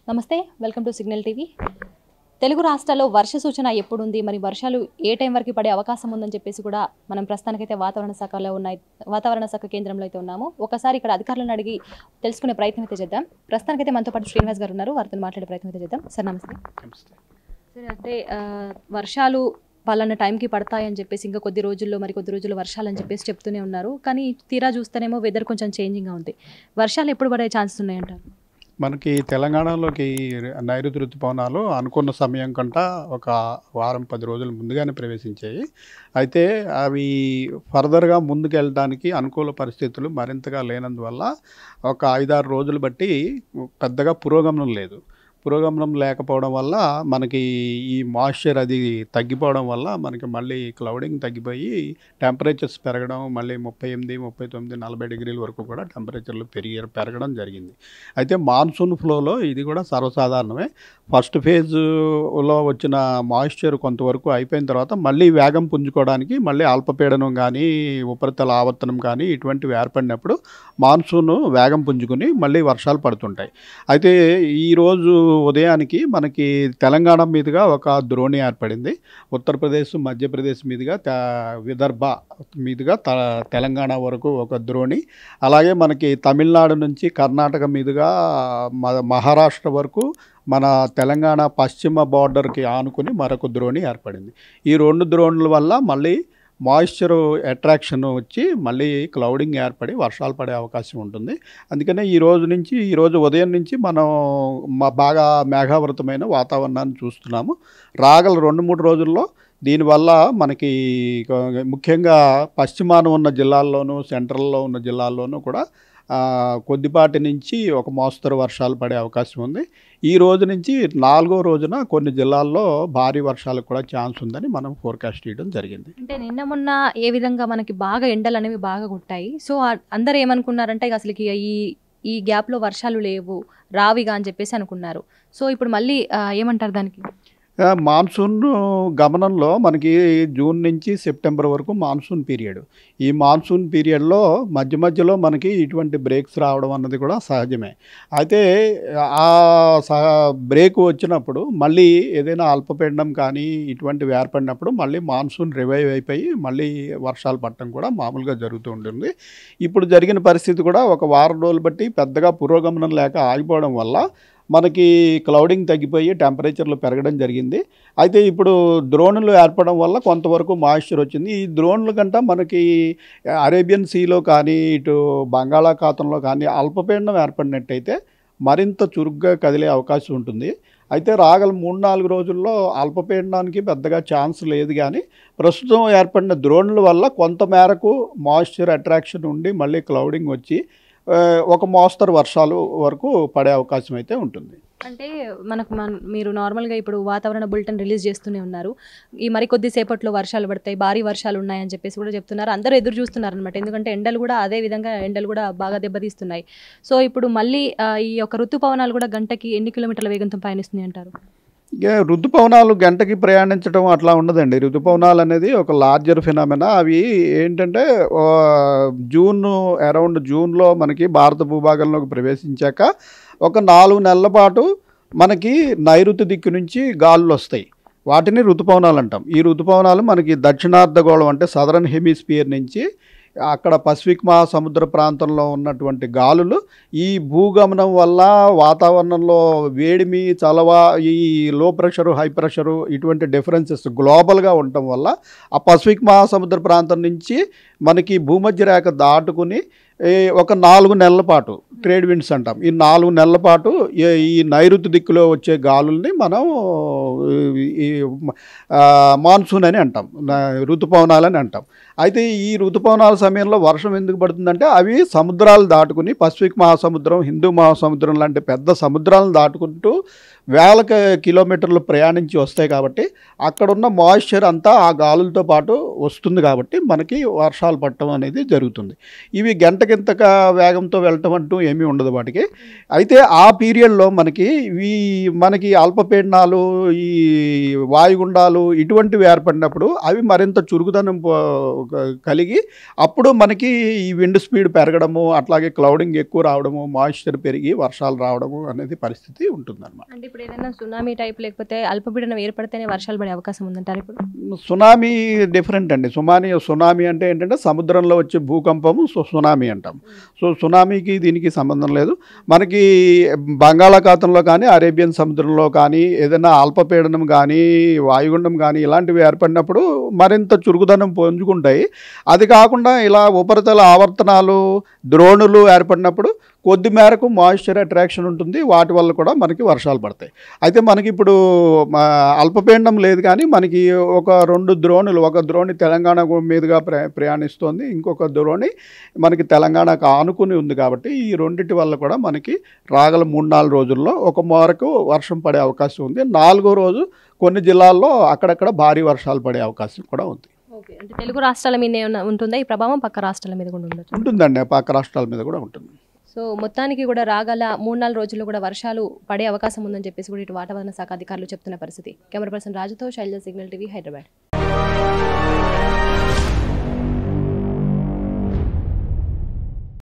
నమస్తే, welcome to signal TV. Telugu రాష్ట్రాల్లో వర్ష సూచన ఎప్పుడుంది, మరి వర్షాలు ఏ టైం వరకు పడే అవకాశం ఉందని చెప్పేసి కూడా మనం ప్రస్తుతానికైతే వాతావరణ శాఖ కేంద్రంలో అయితే ఉన్నాము. ఒకసారి ఇక్కడ అధికారులను అడిగి తెలుసుకునే ప్రయత్నం అయితే చేద్దాం. ప్రస్తుతానికైతే మనతో పాటు శ్రీనివాస్ గారు ఉన్నారు, వారితో మాట్లాడే ప్రయత్నం అయితే చేద్దాం. సార్ నమస్తే. సార్ అంటే వర్షాలు పలానా టైంకి పడతాయని చెప్పేసి ఇంకా కొద్ది రోజుల్లో వర్షాలు అని చెప్పేసి చెప్తూనే ఉన్నారు. కానీ తీరా చూస్తేనేమో వెదర్ కొంచెం చేంజింగ్గా ఉంది. వర్షాలు ఎప్పుడు పడే ఛాన్సెస్ ఉన్నాయంటారు? మనకి తెలంగాణలోకి నైరుతి ఋతుపవనాలు అనుకున్న సమయం కంట ఒక వారం 10 రోజుల ముందుగానే ప్రవేశించాయి. అయితే అవి ఫర్దర్గా ముందుకు వెళ్ళడానికి అనుకూల పరిస్థితులు మరింతగా లేనందువల్ల ఒక 5-6 రోజులు బట్టి పెద్దగా పురోగమనం లేదు. పురోగమనం లేకపోవడం వల్ల మనకి ఈ మాయిశ్చర్ అది తగ్గిపోవడం వల్ల మనకి మళ్ళీ క్లౌడింగ్ తగ్గిపోయి టెంపరేచర్స్ పెరగడం, మళ్ళీ 38, 39, 40 డిగ్రీల వరకు కూడా టెంపరేచర్లు పెరగడం జరిగింది. అయితే మాన్సూన్ ఫ్లోలో ఇది కూడా సర్వసాధారణమే. ఫస్ట్ ఫేజ్లో వచ్చిన మాయిశ్చర్ కొంతవరకు అయిపోయిన తర్వాత మళ్ళీ వేగం పుంజుకోవడానికి మళ్ళీ అల్పపీడనం కానీ ఉపరితల ఆవర్తనం కానీ ఇటువంటివి ఏర్పడినప్పుడు మాన్సూన్ వేగం పుంజుకుని మళ్ళీ వర్షాలు పడుతుంటాయి. అయితే ఈరోజు ఉదయానికి మనకి తెలంగాణ మీదుగా ఒక ద్రోణి ఏర్పడింది. ఉత్తరప్రదేశ్, మధ్యప్రదేశ్ మీదుగా విదర్భ మీదుగా తెలంగాణ వరకు ఒక ద్రోణి, అలాగే మనకి తమిళనాడు నుంచి కర్ణాటక మీదుగా మహారాష్ట్ర వరకు మన తెలంగాణ పశ్చిమ బార్డర్కి ఆనుకుని మరొక ద్రోణి ఏర్పడింది. ఈ 2 ద్రోణుల వల్ల మళ్ళీ మాయిశ్చర్ అట్రాక్షన్ వచ్చి మళ్ళీ క్లౌడింగ్ ఏర్పడి వర్షాలు పడే అవకాశం ఉంటుంది. అందుకనే ఈరోజు ఉదయం నుంచి మనం బాగా మేఘావృతమైన వాతావరణాన్ని చూస్తున్నాము. రాగల 2-3 రోజుల్లో దీనివల్ల మనకి ముఖ్యంగా పశ్చిమాన ఉన్న జిల్లాల్లోనూ, సెంట్రల్లో ఉన్న జిల్లాల్లోనూ కూడా కొద్దిపాటి నుంచి ఒక మోస్తరు వర్షాలు పడే అవకాశం ఉంది. ఈ రోజు నుంచి 4వ రోజున కొన్ని జిల్లాల్లో భారీ వర్షాలకు కూడా ఛాన్స్ ఉందని మనం ఫోర్కాస్ట్ చేయడం జరిగింది. అంటే నిన్న మొన్న ఏ విధంగా మనకి బాగా ఎండలు అనేవి బాగా కొట్టాయి. సో అందరూ ఏమనుకున్నారంటే అసలు ఈ గ్యాప్లో వర్షాలు లేవు, రావిగా అని చెప్పేసి అనుకున్నారు. సో ఇప్పుడు మళ్ళీ ఏమంటారు దానికి? మాన్సూన్ గమనంలో మనకి జూన్ నుంచి సెప్టెంబర్ వరకు మాన్సూన్ పీరియడ్. ఈ మాన్సూన్ పీరియడ్లో మధ్యలో మనకి ఇటువంటి బ్రేక్స్ రావడం అన్నది కూడా సహజమే. అయితే ఆ బ్రేక్ వచ్చినప్పుడు మళ్ళీ ఏదైనా అల్పపీడనం కానీ ఇటువంటివి ఏర్పడినప్పుడు మళ్ళీ మాన్సూన్ రివైవ్ అయిపోయి మళ్ళీ వర్షాలు పడటం కూడా మామూలుగా జరుగుతూ ఉంటుంది. ఇప్పుడు జరిగిన పరిస్థితి కూడా ఒక వారం రోజులు బట్టి పెద్దగా పురోగమనం లేక ఆగిపోవడం వల్ల మనకి క్లౌడింగ్ తగ్గిపోయి టెంపరేచర్లు పెరగడం జరిగింది. అయితే ఇప్పుడు ద్రోణులు ఏర్పడడం వల్ల కొంతవరకు మాయిశ్చర్ వచ్చింది. ఈ ద్రోణుల కంటే మనకి అరేబియన్ సీలో కానీ ఇటు బంగాళాఖాతంలో కానీ అల్పపీడనం ఏర్పడినట్టయితే మరింత చురుగ్గా కదిలే అవకాశం ఉంటుంది. అయితే రాగల 3-4 రోజుల్లో అల్పపీడనానికి పెద్దగా ఛాన్స్ లేదు. కానీ ప్రస్తుతం ఏర్పడిన ద్రోణుల వల్ల కొంతమేరకు మాయిశ్చర్ అట్రాక్షన్ ఉండి మళ్ళీ క్లౌడింగ్ వచ్చి ఒక మోస్తరు వర్షాలు వరకు పడే అవకాశం అయితే ఉంటుంది. అంటే మీరు నార్మల్గా ఇప్పుడు వాతావరణ బులెటిన్ రిలీజ్ చేస్తూనే ఉన్నారు. ఈ మరికొద్దిసేపట్లో వర్షాలు పడతాయి, భారీ వర్షాలు ఉన్నాయని చెప్పేసి కూడా చెప్తున్నారు. అందరూ ఎదురు చూస్తున్నారు అనమాట. ఎందుకంటే ఎండలు కూడా బాగా దెబ్బతీస్తున్నాయి. సో ఇప్పుడు మళ్ళీ ఈ యొక్క ఋతుపవనాలు కూడా గంటకి ఎన్ని కిలోమీటర్ల వేగంతో పయనిస్తున్నాయి అంటారు? ఋతుపవనాలు గంటకి ప్రయాణించడం అట్లా ఉండదండి. ఋతుపవనాలు అనేది ఒక లార్జర్ ఫినామినా. అవి ఏంటంటే అరౌండ్ జూన్లో మనకి భారత భూభాగంలోకి ప్రవేశించాక ఒక 4 నెలల పాటు మనకి నైరుతి దిక్కు నుంచి గాలులు వస్తాయి. వాటిని ఋతుపవనాలు అంటాం. ఈ ఋతుపవనాలు మనకి దక్షిణార్ధగోళం అంటే సదరన్ హెమిస్ఫియర్ నుంచి అక్కడ పసిఫిక్ మహాసముద్ర ప్రాంతంలో ఉన్నటువంటి గాలులు ఈ భూగమనం వల్ల వాతావరణంలో వేడిమి, చలవ, ఈ లో ప్రెషరు, హై ప్రెషరు ఇటువంటి డిఫరెన్సెస్ గ్లోబల్గా ఉండటం వల్ల ఆ పసిఫిక్ మహాసముద్ర ప్రాంతం నుంచి మనకి భూమధ్య రేఖ దాటుకుని ఒక 4 నెలల పాటు ట్రేడ్ విండ్స్ అంటాం. ఈ 4 నెలల పాటు ఈ నైరుతి దిక్కులో వచ్చే గాలుల్ని మనం ఈ మాన్సూన్ అని అంటాం, ఋతుపవనాలని అంటాం. అయితే ఈ ఋతుపవనాల సమయంలో వర్షం ఎందుకు పడుతుందంటే అవి సముద్రాలు దాటుకుని పసిఫిక్ మహాసముద్రం, హిందూ మహాసముద్రం లాంటి పెద్ద సముద్రాలను దాటుకుంటూ వేల కిలోమీటర్లు ప్రయాణించి వస్తాయి. కాబట్టి అక్కడున్న మాయిశ్చర్ అంతా ఆ గాలులతో పాటు వస్తుంది. కాబట్టి మనకి వర్షాలు పడటం అనేది జరుగుతుంది. ఇవి గంటకి అంతకింతగా వేగంతో వెళ్ళటం అంటూ ఏమీ ఉండదు వాటికి. అయితే ఆ పీరియడ్లో మనకి అల్పపీడనాలు, ఈ వాయుగుండాలు ఇటువంటివి ఏర్పడినప్పుడు అవి మరింత చురుకుదనం కలిగి అప్పుడు మనకి ఈ విండ్ స్పీడ్ పెరగడము, అట్లాగే క్లౌడింగ్ ఎక్కువ రావడము, మాయిశ్చర్ పెరిగి వర్షాలు రావడము అనేది పరిస్థితి ఉంటుందన్నమాట. అంటే ఇప్పుడు ఏదైనా సునామీ టైప్ లేకపోతే అల్పపీడనం ఏర్పడితేనే వర్షాలు పడే అవకాశం ఉందంటారు ఇప్పుడు? సునామీ డిఫరెంట్ అండి. సునామీ అంటే ఏంటంటే సముద్రంలో వచ్చే భూకంపము సునామీ అంటాం. సో సునామీకి దీనికి సంబంధం లేదు. మనకి బంగాళాఖాతంలో కానీ, అరేబియన్ సముద్రంలో కానీ ఏదైనా అల్పపీడనం కానీ, వాయుగుండం కానీ ఇలాంటివి ఏర్పడినప్పుడు మరింత చురుకుదనం పుంజుకుంటాయి. అది కాకుండా ఇలా ఉపరితల ఆవర్తనాలు, ద్రోణులు ఏర్పడినప్పుడు కొద్ది మేరకు మాయిశ్చర్ అట్రాక్షన్ ఉంటుంది. వాటి వల్ల కూడా మనకి వర్షాలు పడతాయి. అయితే మనకి ఇప్పుడు అల్పపీడనం లేదు కానీ మనకి ఒక 2 ద్రోణులు, ఒక ద్రోణి తెలంగాణ మీదుగా ప్రయాణిస్తోంది, ఇంకొక ద్రోణి మనకి తెలంగాణకు ఆనుకుని ఉంది. కాబట్టి ఈ రెండింటి వల్ల కూడా మనకి రాగల 3-4 రోజుల్లో ఒక మేరకు వర్షం పడే అవకాశం ఉంది. 4వ రోజు కొన్ని జిల్లాల్లో అక్కడక్కడ భారీ వర్షాలు పడే అవకాశం కూడా ఉంది. ఓకే, అంటే తెలుగు రాష్ట్రాల మీద ఉంటుందా ఈ ప్రభావం? పక్క రాష్ట్రాల మీద కూడా ఉండొచ్చు? ఉంటుందండి, పక్క రాష్ట్రాల మీద కూడా ఉంటుంది. సో మొత్తానికి కూడా రాగల 3-4 రోజుల్లో కూడా వర్షాలు పడే అవకాశం ఉందని చెప్పేసి కూడా ఇటు వాతావరణ శాఖ అధికారులు చెప్తున్న పరిస్థితి. కెమెరా పర్సన్ రాజుతో శైలజ, సిగ్నల్ టీవీ, హైదరాబాద్.